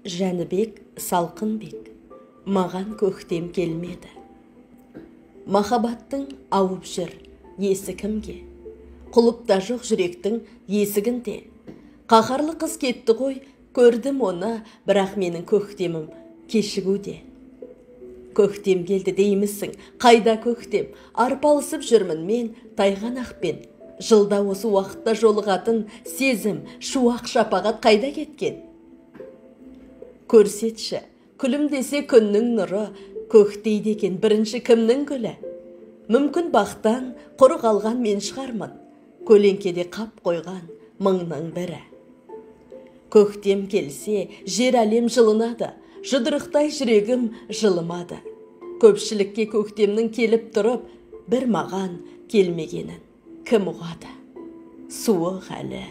Жәнібек Салқынбек. Маған көктем келмеді. Махаббаттың ауып жүр есі кімге? Құлыпта жоқ жүректің есігінде. Қаһарлы қыз кетті ғой, көрдім оны, бірақ менің көктемім кешігуде. Көктем келді деймісің, қайда көктем? Арпалысып жүрмін мен тайған ақпен. Жылда осы уақытта жолығатын сезім, шуақ шапағат қайда кеткен? Көрсетші, күлімдесе күннің нұры, көктейді екен бірінші кімнің гүлі? Мүмкін бақтан құр қалған мен шығармын, көлеңкеде қап қойған мыңның бірі. Көктем келсе, жер әлем жылынады, жұдырықтай жүрегім жылымады. Көпшілікке көктемнің келіп тұрып, бір маған келмегенін кім ұғады? Суық әлі.